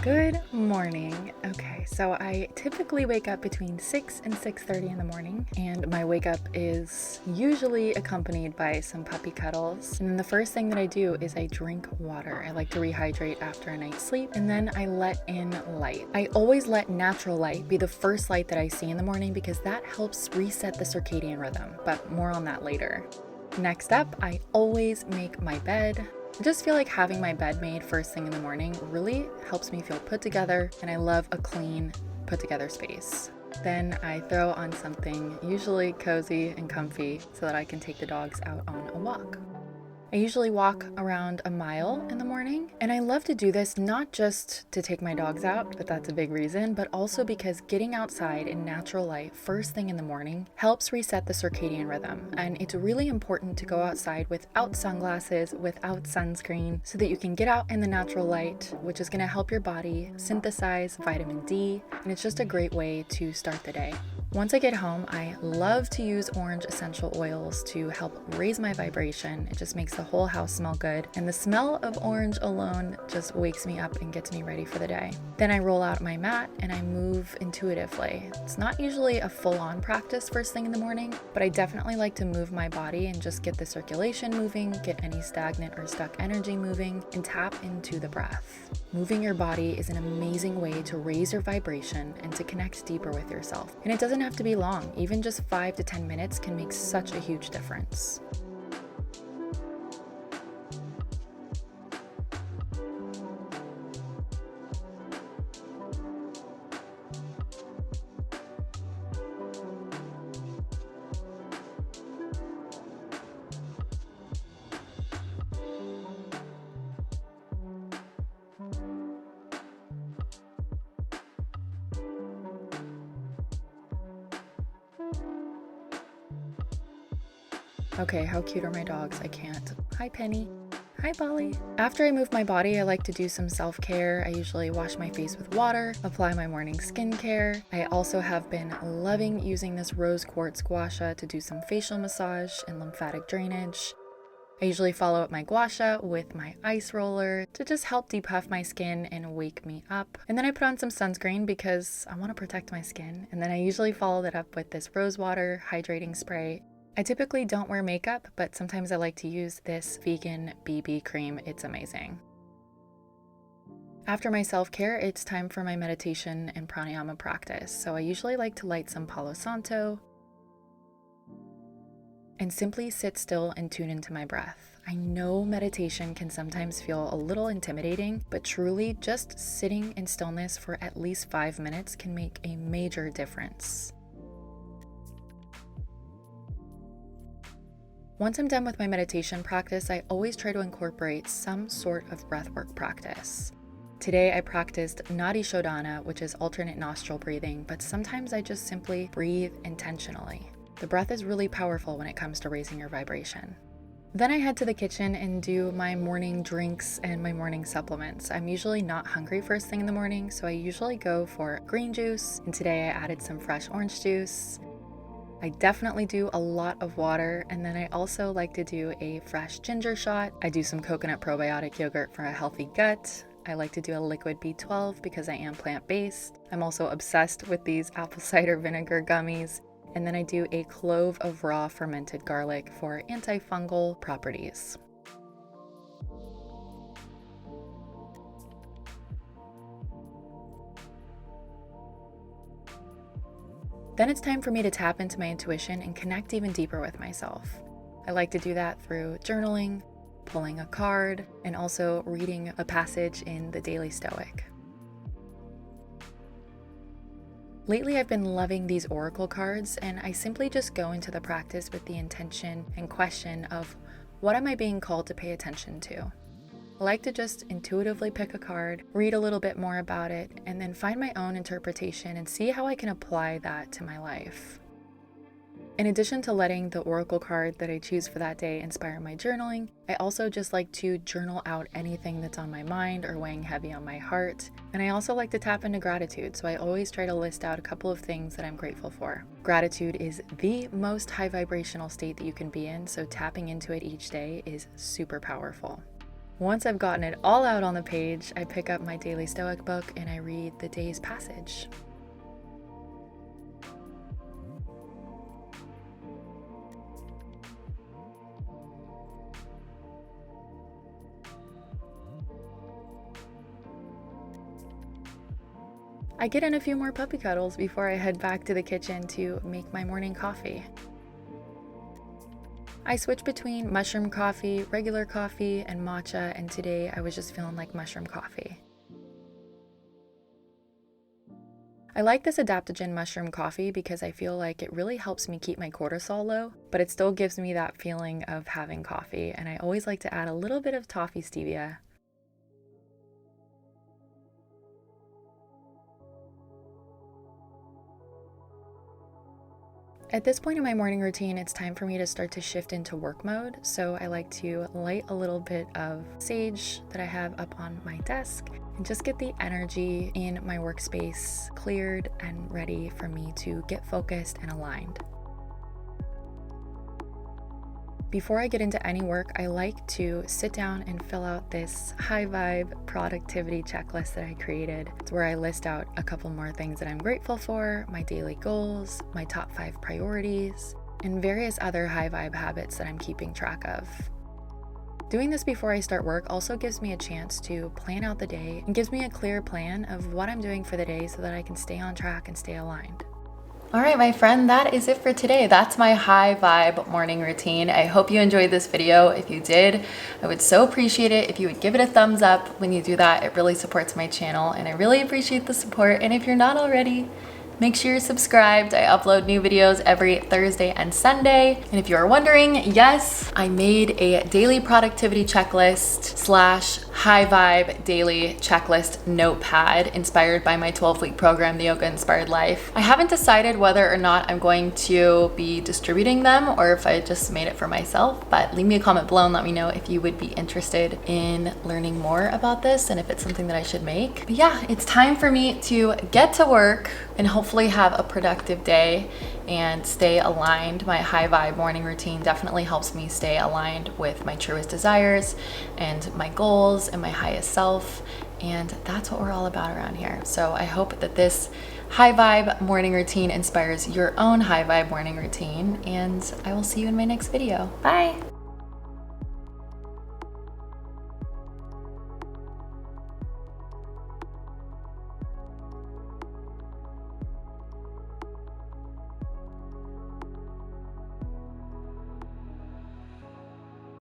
Good morning. Okay, so I typically wake up between 6 and 6:30 in the morning, and my wake up is usually accompanied by some puppy cuddles. And then the first thing that I do is I drink water. I like to rehydrate after a night's sleep, and then I let in light. I always let natural light be the first light that I see in the morning because that helps reset the circadian rhythm, but more on that later. Next up, I always make my bed. I just feel like having my bed made first thing in the morning really helps me feel put together, and I love a clean, put together space. Then I throw on something usually cozy and comfy so that I can take the dogs out on a walk. I usually walk around a mile in the morning, and I love to do this not just to take my dogs out, but that's a big reason, but also because getting outside in natural light first thing in the morning helps reset the circadian rhythm. And it's really important to go outside without sunglasses, without sunscreen, so that you can get out in the natural light, which is going to help your body synthesize vitamin D, and it's just a great way to start the day. Once I get home, I love to use orange essential oils to help raise my vibration. It just makes the whole house smell good, and the smell of orange alone just wakes me up and gets me ready for the day. Then I roll out my mat and I move intuitively. It's not usually a full-on practice first thing in the morning, but I definitely like to move my body and just get the circulation moving, get any stagnant or stuck energy moving, and tap into the breath. Moving your body is an amazing way to raise your vibration and to connect deeper with yourself. And it doesn't have to be long. Even just 5 to 10 minutes can make such a huge difference. Okay, how cute are my dogs? I can't. Hi, Penny. Hi, Polly. After I move my body, I like to do some self-care. I usually wash my face with water, apply my morning skincare. I also have been loving using this rose quartz gua sha to do some facial massage and lymphatic drainage. I usually follow up my gua sha with my ice roller to just help depuff my skin and wake me up. And then I put on some sunscreen because I want to protect my skin. And then I usually follow that up with this rose water hydrating spray. I typically don't wear makeup, but sometimes I like to use this vegan BB cream. It's amazing. After my self-care, it's time for my meditation and pranayama practice. So I usually like to light some Palo Santo and simply sit still and tune into my breath. I know meditation can sometimes feel a little intimidating, but truly just sitting in stillness for at least 5 minutes can make a major difference. Once I'm done with my meditation practice, I always try to incorporate some sort of breathwork practice. Today I practiced Nadi Shodhana, which is alternate nostril breathing, but sometimes I just simply breathe intentionally. The breath is really powerful when it comes to raising your vibration. Then I head to the kitchen and do my morning drinks and my morning supplements. I'm usually not hungry first thing in the morning, so I usually go for green juice, and today I added some fresh orange juice. I definitely do a lot of water, and then I also like to do a fresh ginger shot. I do some coconut probiotic yogurt for a healthy gut. I like to do a liquid B12 because I am plant-based. I'm also obsessed with these apple cider vinegar gummies. And then I do a clove of raw fermented garlic for antifungal properties. Then it's time for me to tap into my intuition and connect even deeper with myself. I like to do that through journaling, pulling a card, and also reading a passage in the Daily Stoic. Lately, I've been loving these oracle cards, and I simply just go into the practice with the intention and question of what am I being called to pay attention to? I like to just intuitively pick a card, read a little bit more about it, and then find my own interpretation and see how I can apply that to my life. In addition to letting the oracle card that I choose for that day inspire my journaling, I also just like to journal out anything that's on my mind or weighing heavy on my heart. And I also like to tap into gratitude, so I always try to list out a couple of things that I'm grateful for. Gratitude is the most high vibrational state that you can be in, so tapping into it each day is super powerful. Once I've gotten it all out on the page, I pick up my daily Stoic book and I read the day's passage. I get in a few more puppy cuddles before I head back to the kitchen to make my morning coffee. I switch between mushroom coffee, regular coffee, and matcha, and today I was just feeling like mushroom coffee. I like this adaptogen mushroom coffee because I feel like it really helps me keep my cortisol low, but it still gives me that feeling of having coffee, and I always like to add a little bit of toffee stevia. At this point in my morning routine, it's time for me to start to shift into work mode. So I like to light a little bit of sage that I have up on my desk and just get the energy in my workspace cleared and ready for me to get focused and aligned. Before I get into any work, I like to sit down and fill out this high vibe productivity checklist that I created. It's where I list out a couple more things that I'm grateful for, my daily goals, my top 5 priorities, and various other high vibe habits that I'm keeping track of. Doing this before I start work also gives me a chance to plan out the day and gives me a clear plan of what I'm doing for the day so that I can stay on track and stay aligned. All right, my friend, that is it for today. That's my high vibe morning routine. I hope you enjoyed this video. If you did, I would so appreciate it if you would give it a thumbs up. When you do that, it really supports my channel and I really appreciate the support. And if you're not already, make sure you're subscribed. I upload new videos every Thursday and Sunday. And if you're wondering, yes, I made a daily productivity checklist / high vibe daily checklist notepad inspired by my 12-week program, The Yoga Inspired Life. I haven't decided whether or not I'm going to be distributing them or if I just made it for myself, but leave me a comment below and let me know if you would be interested in learning more about this and if it's something that I should make. But yeah, it's time for me to get to work and hopefully have a productive day and stay aligned. My high vibe morning routine definitely helps me stay aligned with my truest desires and my goals and my highest self. And that's what we're all about around here. So I hope that this high vibe morning routine inspires your own high vibe morning routine. And I will see you in my next video. Bye.